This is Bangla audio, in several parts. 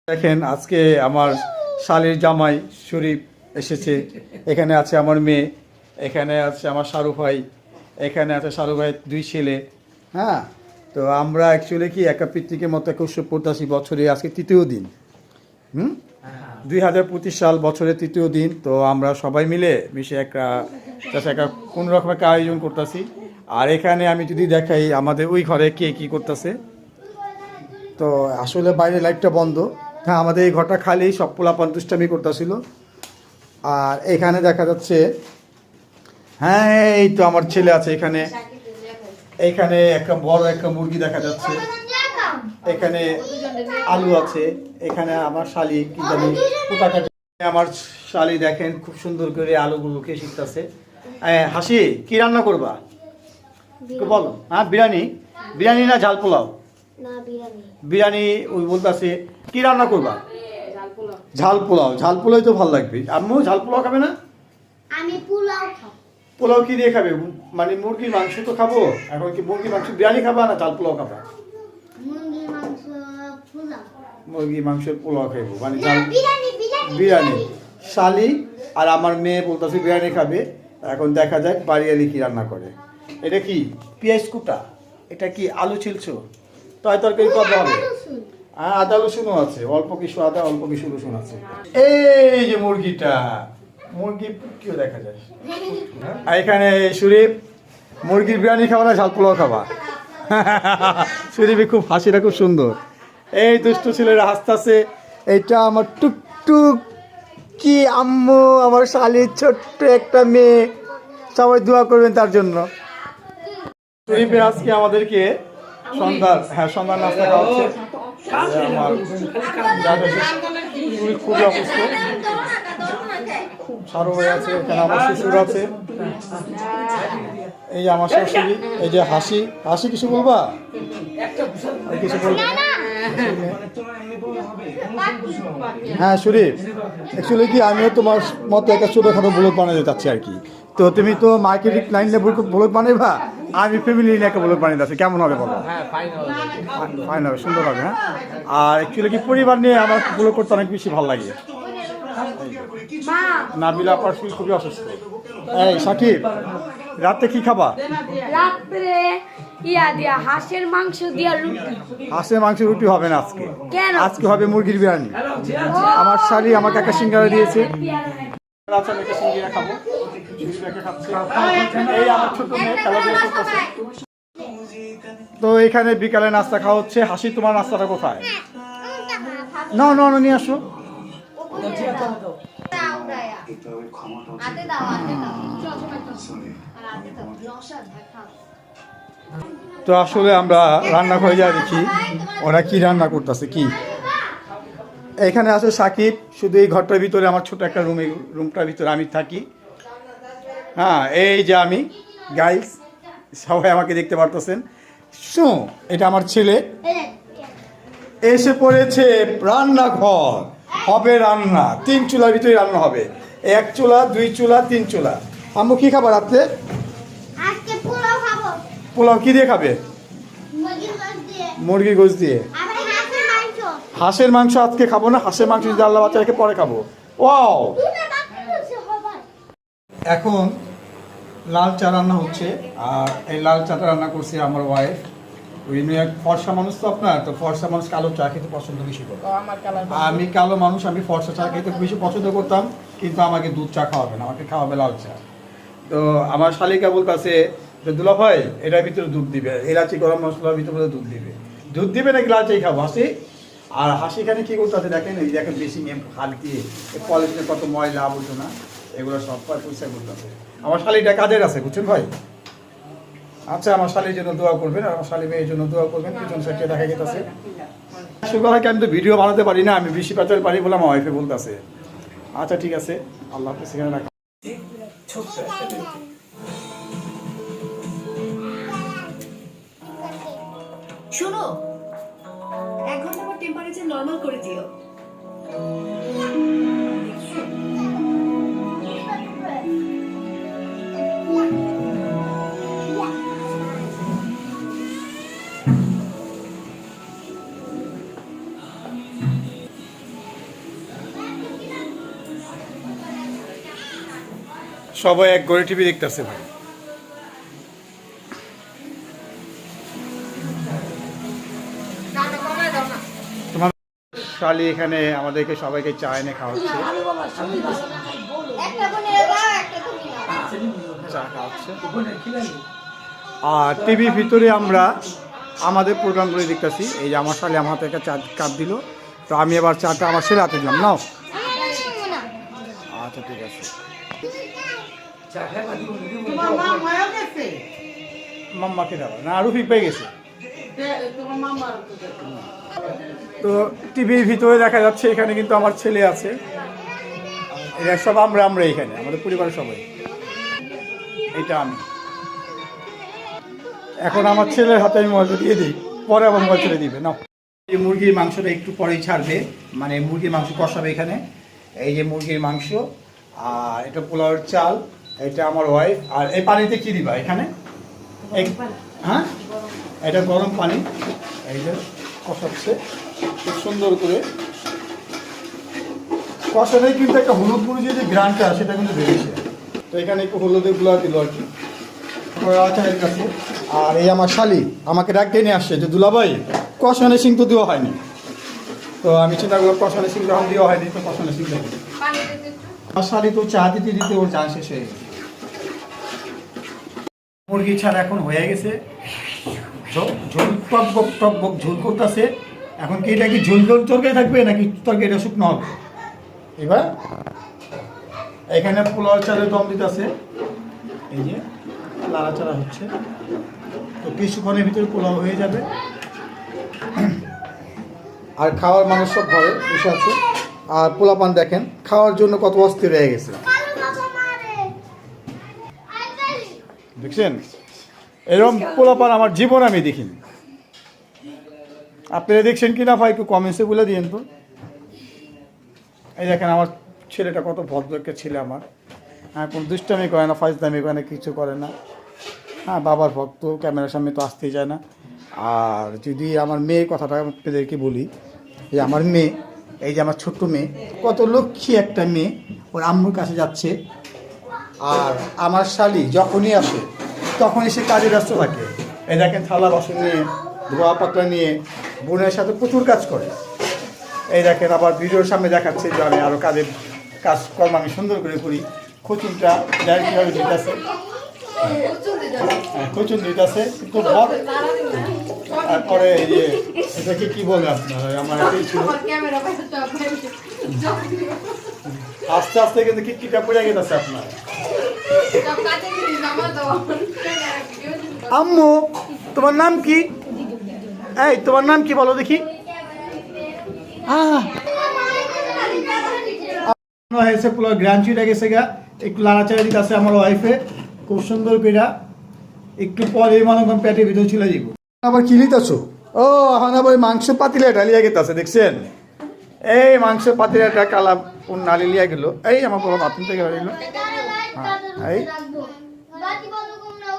দেখেন আজকে আমার শালীর জামাই শরীফ এসেছে। এখানে আছে আমার মেয়ে, এখানে আছে আমার শাহরুখ ভাই, এখানে আছে শাহরুখ ভাই দুই ছেলে। হ্যাঁ, তো আমরা অ্যাকচুয়ালি কি একা পিতৃকের মতো 185 বছরে আজকে তৃতীয় দিন। 2025 সাল বছরের তৃতীয় দিন। তো আমরা সবাই মিলে মিশে একটা কোনো রকম একটা আয়োজন করতেছি। আর এখানে আমি যদি দেখাই আমাদের ওই ঘরে কে কী করতেছে, তো আসলে বাইরে লাইটটা বন্ধ। হ্যাঁ, আমাদের এই ঘরটা খালি, সব পোলাপান দুষ্টামি করতেছিল। আর এখানে দেখা যাচ্ছে, হ্যাঁ এই তো আমার ছেলে আছে এখানে। এখানে একটা বড় একটা মুরগি দেখা যাচ্ছে, এখানে আলু আছে, এখানে আমার শালি কি জানি কোটাকাটি। আমার শালি দেখেন খুব সুন্দর করে আলুগুলোকে শিখতেছে। হাসি, কি রান্না করবা বলো? হ্যাঁ, বিরিয়ানি। বিরিয়ানি না ঝাল পোলাও? বিরিয়ানি। ওই বলতেছে কি রান্না করবা? ঝাল পোলাও। ঝাল পোলাও তো ভালো লাগবে। আম্মু ঝাল পোলাও খাবে না? আমি পোলাও খাবো। পোলাও কি দিয়ে খাবে? মানে মুরগির মাংস তো খাবো। এখন কি মুরগির মাংস বিরিয়ানি খাবা না ঝাল পোলাও খাবা? মুরগির মাংস পোলাও। মুরগির মাংসের পোলাও খাইবো, মানে ঝাল বিরিয়ানি। শালি আর আমার মেয়ে বলতেছে বিরিয়ানি খাবে। এখন দেখা যাক বাড়িয়ালি কি রান্না করে। এটা কি পেঁয়াজ কুটা? এটা কি আলু ছিলছো? তরকারি কত হবে? হ্যাঁ, আদা রসুনও আছে, অল্প কিছু আদা অল্প কিছু রসুন আছে। এই যে মুরগিটা, মুরগি কেউ দেখা যায়। আর এখানে শরীফ, মুরগির বিরিয়ানি খাবা না ঝাল পোলাও খাবা? শরীফে খুব হাসিটা খুব সুন্দর। এই দুষ্ট ছেলেরা হাসতেছে। এইটা আমার টুকটুক কি আম্মু, আমার শালির ছোট্ট একটা মেয়ে। সবাই দোয়া করবেন তার জন্য। শরীফে আজকে আমাদেরকে সন্ধ্যার নাস্তা খাওয়াচ্ছে। আমার খুবই অসুস্থ। সারু ভাই আছে, এখানে আমার শ্বশুর আছে, এই যে আমার শাশুড়ি, এই যে হাসি। হাসি কিছু বলবা? কিছু বলবা? হ্যাঁ শরীফ, অ্যাকচুয়ালি কি আমিও তোমার মতো একটা ছোটোখাটো ব্লগ বানাতে চাচ্ছি আর কি। তো তুমি তো মার্কেটিং লাইনে ব্লগ বানাইবা, আমি ফ্যামিলি নিয়ে একটা ব্লগ বানিয়ে যাচ্ছি। কেমন হবে বলো? ফাইন হবে, সুন্দর হবে। হ্যাঁ, আর অ্যাকচুয়ালি কি পরিবার নিয়ে আমার ব্লগ করতে অনেক বেশি ভালো লাগে। নাবিলা আপার শরীর খুবই অসুস্থ। এই সাকিব, রাতে কি খাবা? রাত্রে হাঁসের মাংস দিয়া রুটি। হাঁসের মাংস রুটি হবে না আজকে। কেন? আজকে হবে মুরগির বিরিয়ানি। আমার শালি আমাকে একটা সিঙ্গারা দিয়েছে। খাবো। এই আমার ছোট মেয়ে খেলাধুলা করতেছে। তো এখানে বিকালে নাস্তা খাওয়া হচ্ছে। হাসি, তোমার নাস্তাটা কোথায়? না নিয়ে আসো। তো আসলে আমরা রান্নাঘরে যা দেখি ওরা কি রান্না করতেছে। কি এখানে আছে সাকিব, শুধু এই ঘরটার ভিতরে, আমার ছোট একটা রুমটার ভিতরে আমি থাকি। হ্যাঁ, এই যে আমি, গাইস সবাই আমাকে দেখতে পারতেছেন। এটা আমার ছেলে এসে পড়েছে। রান্নাঘর হবে, রান্না 3 চুলার ভিতরে রান্না হবে। 1 চুলা 2 চুলা 3 চুলা। আম্মু কি খাবার রাত্রে? আজকে পোলাও খাবো। পোলাও কি দিয়ে খাবে? মুরগির গোশত দিয়ে। হাঁসের মাংস আজকে খাবো না। হাঁসের মাংস যদি আল্লাহ বাচ্চা রেখে পরে খাবো। ওয়াও, এখন লাল চা রান্না হচ্ছে। আর এই লাল চাটা রান্না করছে আমার ওয়াইফ। ওই মেয়ে ফর্সা মানুষ তো আপনার, তো ফর্সা মানুষ কালো চা খেতে পছন্দ বেশি করে। আমি কালো মানুষ, আমি ফর্সা চা খেতে বেশি পছন্দ করতাম, কিন্তু আমাকে দুধ চা খাওয়াবে না, আমাকে খাওয়াবে লাল চা। তো আমার শালিকা বলতেছে যে দুলা ভাই এটার ভিতরে দুধ দিবে, এলাচি গরম মশলার ভিতরে দুধ দিবে নাকি লাল চাই খাবো? হাসি। আর হাসি এখানে কী করতেছে দেখেন, এই দেখেন বেশি হাত দিয়ে পলিথিনে কত ময়লা আবর্জনা, এগুলো সব পরিষ্কার করতেছে। আমার শালিটা কাজের আছে, বুঝছেন ভাই? আচ্ছা, আমার শালির জন্য দোয়া করবেন, আর আমার শালি মেয়ের জন্য দোয়া করবেন। পিছন সাইডে দেখা গেছে সুগার হয়, আমি তো ভিডিও বানাতে পারি না, আমি বেশি পাচার পারি বলে আমার ওয়াইফে বলতেছে। আচ্ছা ঠিক আছে, আল্লাহ হাফেজ। সেখানে রাখা শোনো, 1 ঘন্টা পর টেম্পারেচার নরমাল করে দিও। সবাই এক ঘরে টিভি দেখতেছে ভাই। তোমার শালি এখানে আমাদেরকে সবাইকে চা এনে খাওয়াচ্ছে, চা খাওয়াচ্ছে। আর টিভির ভিতরে আমরা আমাদের প্রোগ্রামগুলো দেখতেছি। এই যে আমার শালি আমার হাতে একটা চা কাপ দিল, তো আমি এবার চাটা আমার ছেলে হাতে দিলাম। নাও, আচ্ছা ঠিক আছে। মাম্মাকে দেওয়া না, রুফিক পেয়ে গেছে। তো টিভির ভিতরে দেখা যাচ্ছে এখানে কিন্তু আমার ছেলে আছে, এরা সব আমরা এখানে আমাদের পরিবারের সবাই। এটা আমি এখন আমার ছেলের হাতে আমি মোবাইলটা দিয়ে দিই, পরে আবার মোবাইল ছেড়ে দিবে। না, এই মুরগির মাংসটা একটু পরেই ছাড়বে, মানে মুরগির মাংস কষাবে এখানে। এই যে মুরগির মাংস, আর এটা পোলাওয়ের চাল, এটা আমার ওয়াইফ। আর এই পানিতে কি দিবা এখানে? হ্যাঁ, এটা গরম পানি। এই যে কষাচ্ছে খুব সুন্দর করে কষালেই কিন্তু একটা হলুদ গুঁড়ো যে গ্রানটা সেটা কিন্তু বেরিয়েছে। তো এখানে একটু হলুদের গুঁড়ো দিল আর কি আচারের কাছে। আর এই আমার শালি আমাকে ডাক টেনে আসছে যে দুলাভাই কষানে সিং তো দেওয়া হয়নি। তো আমি চিন্তা করলাম কষানে সিং যখন দেওয়া হয়নি তো কষানে সিং দেবে। আমার শালি তো চা দিতে দিতে ওর চা শেষ হয়ে গেছে। মুরগি ছাড়া এখন হয়ে গেছে, ঝোল টকবক ঝোল করতেছে। এখন কি এটা কি ঝোল ঝোল তরকারি থাকবে নাকি তরকারিটা শুকনো হবে? এবার এখানে পোলাও চালের দম দিতেছে, এই যে লাড়াচাড়া হচ্ছে। তো কিছুক্ষণের ভিতরে পোলাও হয়ে যাবে। আর খাওয়ার মানুষ সব ঘরে বসে আছে। আর পোলাপান দেখেন খাওয়ার জন্য কত অস্থির হয়ে গেছে, দেখছেন? এরকম পোলাপান আমার জীবন আমি দেখিনি। আপনারা দেখছেন কি না ভাই একটু কমেন্টসে বলে দিন তো। এই দেখেন আমার ছেলেটা কত ভদ্র একটা ছেলে আমার। হ্যাঁ, কোনো দুষ্টামি করে না, ফাইজদামি করে না, কিছু করে না। হ্যাঁ, বাবার ভক্ত, ক্যামেরার সামনে তো আসতেই যায় না। আর যদি আমার মেয়ের কথাটা আপনাদেরকে বলি, যে আমার মেয়ে, এই যে আমার ছোট্ট মেয়ে, কত লক্ষ্মী একটা মেয়ে, ওর আম্মুর কাছে যাচ্ছে। আর আমার শালি যখনই আসে তখনই সে কাজে ব্যস্ত থাকে। এই দেখেন থালা বাসন নিয়ে, ধোয়া পাতলা নিয়ে বোনের সাথে প্রচুর কাজ করে। এই দেখেন আবার ভিডিওর সামনে দেখাচ্ছে যে আমি আরও কাজকর্ম আমি সুন্দর করে করি। খুচুনটা কীভাবে দিতেছে, খুচুন দিতেছে কিন্তু বড়। তারপরে এই যে এটাকে কি বলে আপনার, আমার এটাই ছিল। আস্তে আস্তে কিন্তু কিটকিটা পড়ে গেছে আপনার। আম্মু তোমার নাম কি? এই তোমার নাম কি বলো দেখি। হয়েছে পুরো গ্রাঞ্চিটা গেছে গা, একটু লাড়াচাড়া দিতে আছে আমার ওয়াইফে খুব সুন্দর করে। একটু পরে মনে করেন পেটের ভিতরে ছিল দিব। আবার কি নিতেছো? ও এখন আবার মাংস পাতিলে ঢালিয়া গেছে, দেখছেন? এই মাংস পাতিলাটা কালা নালি লিয়া গেল। এই আমার বড় বাথরুম থেকে বেরিয়ে এই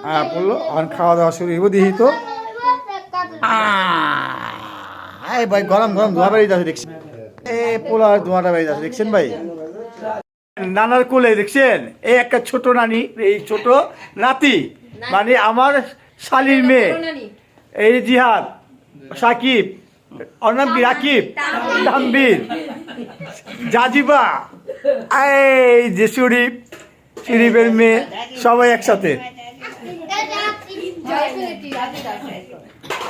হ্যাঁ পড়লো। এখন খাওয়া দাওয়া শুরু হইব দিহি তো। এই ভাই গরম গরম ধোয়া বেরিয়ে যাচ্ছে দেখছেন? এই পোলার ধোঁয়াটা বেরিয়ে যাচ্ছে দেখছেন ভাই? নানার কোলে দেখছেন এই একটা ছোট নানি, এই ছোট নাতি মানে আমার শালির মেয়ে, এই জিহাদ, সাকিব, ওর নাম কি রাকিব, তানবীর, জাজিবা, এই যে শরীফের মেয়ে, সবাই একসাথে।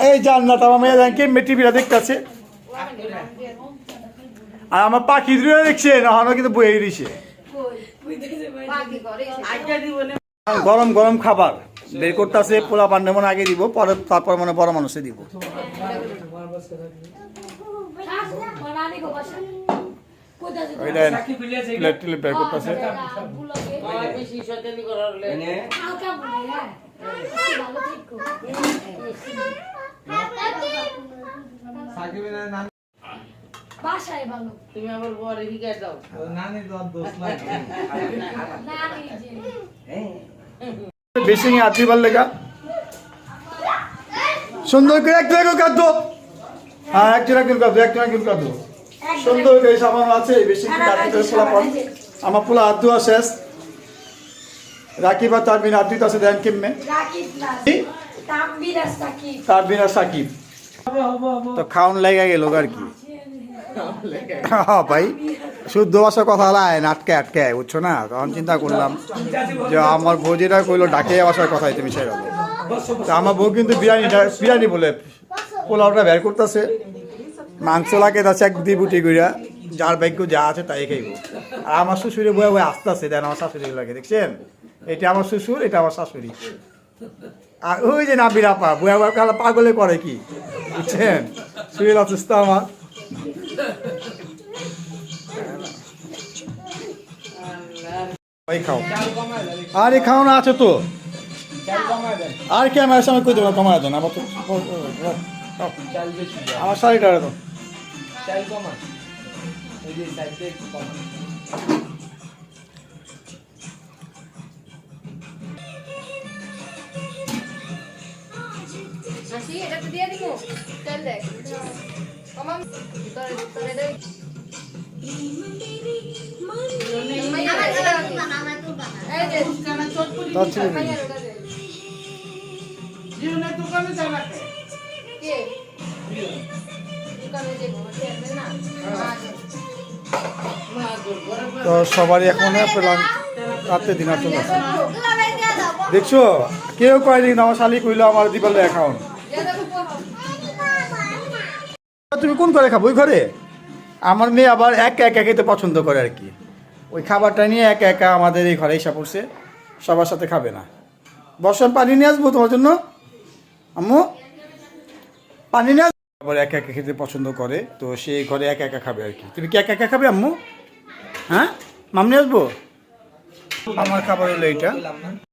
এই জান্নাত আমার মেয়ে দেখে টিভিটা দেখতেছে। আর আমার পাখি দুটো দেখছেন এখনো কিন্তু বইয়ে দিছে। গরম গরম খাবার বের করতেছে, পোলা পান্ডে মনে আগে দিব, পরে তারপর মনে বড় মানুষে দিব। বের করতেছে। বাসায় ভালো তুমি আবার বড় হিগায় দাও নানি দাও দোষ লাগে নানি যে বেশি নিয়ে আত্মীবার লেখা সুন্দর করে এক জায়গায় কাঁদো। হ্যাঁ একজন একজন কাঁদো, একজন একজন কাঁদো। সুন্দর করে সামানো আছে বেশি পোলা পন আমার পোলা হাত ধোয়া শেষ। রাকিব আর তারবিন আর দুইটা আছে দেন কেমনে রাকিব প্লাস তাম্বির আর সাকিব। তারবিন আর সাকিব তো খাওন লেগে গেল আর কি হ্যাঁ ভাই শুদ্ধ ভাষা কথা লাই আটকে আটকে বুঝছো না তখন চিন্তা করলাম যে আমার বউ যেটা কইলো ডাকে ভাষার কথাই তুমি সেই গেল তো আমার বউ কিন্তু বিরিয়ানি বলে পোলাওটা বের করতেছে মাংস লাগে তাছে এক দুই বুটি কইরা যার ভাগ্য যা আছে তাই খাইব আর আমার শ্বশুরে বয়ে বয়ে আসতে আসে দেন আমার শাশুড়ি লাগে দেখছেন এটা আমার শ্বশুর এটা আমার শাশুড়ি আর ওই যে নাবির আপা বয়ে বয়ে কালা পাগলে করে কি বুঝছেন শরীর অসুস্থ আমার ওই খাও আরে খাও না আছে তো আর ক্যামেরার সামনে কই দেবো কমায় দেন আমার তো চাল বেশি দাও। আমার শাড়িটা তো চাল কমা এই যে সাইডে একটু কমা আসি এটা তো দিয়ে দিমু তেল দে কমাম তোরে দে আমার তুলবা না, আমার তুলবা না। এই যে কানা চটপটি তার ছেলে নেই। খাইয়া ওটা দে জীবনে দোকানে যাবা কে দোকানে যে ঘরে আছে না তো সবারই এখন পেলাম রাত্রে দিনার চলে আসে তুলা ভাই দিয়ে দাও। দেখছো কেউ কয়নি আমার শালি কইলো আমার দিবাল অ্যাকাউন্ট তুমি কোন ঘরে খাবো ওই ঘরে আমার মেয়ে আবার একা একা খেতে পছন্দ করে আর কি ওই খাবারটা নিয়ে একা একা আমাদের এই ঘরে এসে পড়ছে সবার সাথে খাবে না বর্ষণ পানি নিয়ে আসবো তোমার জন্য আম্মু পানি নিয়ে আসবো আবার একা একা খেতে পছন্দ করে তো সে এই ঘরে একা একা খাবে আর কি তুমি কি একা একা খাবে আম্মু হ্যাঁ মাম নিয়ে আসবো আমার খাবার হলো এইটা